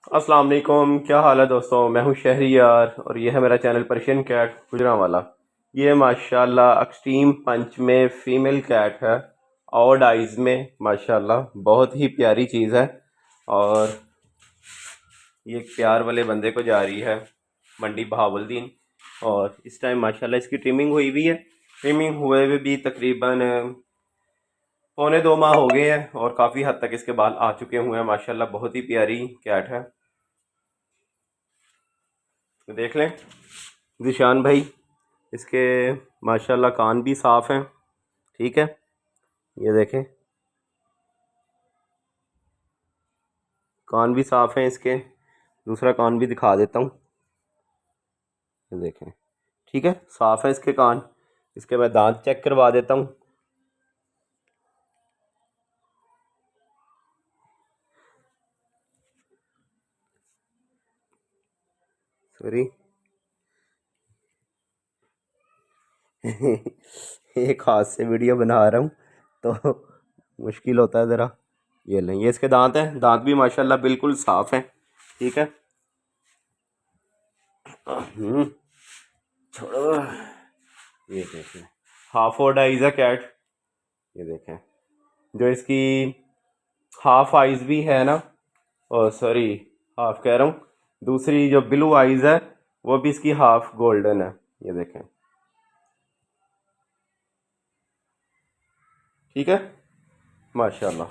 अस्सलाम वालेकुम, क्या हाल है दोस्तों। मैं हूं शहरियार और ये है मेरा चैनल पर्शियन कैट गुजरांवाला। ये माशाल्लाह एक्सट्रीम पंच में फ़ीमेल कैट है, ऑड आइज़ में माशाल्लाह बहुत ही प्यारी चीज़ है। और ये एक प्यार वाले बंदे को जा रही है, मंडी बहावलदीन। और इस टाइम माशाल्लाह इसकी ट्रिमिंग हुई हुई है। ट्रिमिंग हुए हुए भी तकरीबन 1.25 माह हो गए हैं और काफ़ी हद तक इसके बाल आ चुके हुए हैं माशाल्लाह। बहुत ही प्यारी कैट है, देख लें जिशान भाई। इसके माशाल्लाह कान भी साफ़ हैं, ठीक है। ये देखें, कान भी साफ़ हैं इसके। दूसरा कान भी दिखा देता हूँ, ये देखें, ठीक है, साफ़ है इसके कान। इसके मैं दांत चेक करवा देता हूँ। सॉरी एक हाथ से वीडियो बना रहा हूँ तो मुश्किल होता है ज़रा। ये लें, ये इसके दांत हैं, दांत भी माशाल्लाह बिल्कुल साफ़ हैं, ठीक है। छोड़ो, ये देखें, हाफ ओड आइज़ है कैट। ये देखें, जो इसकी हाफ आइज़ भी है ना, ओ सॉरी, हाफ कह रहा हूँ, दूसरी जो ब्लू आइज़ है वो भी इसकी हाफ गोल्डन है। ये देखें, ठीक है, माशाल्लाह।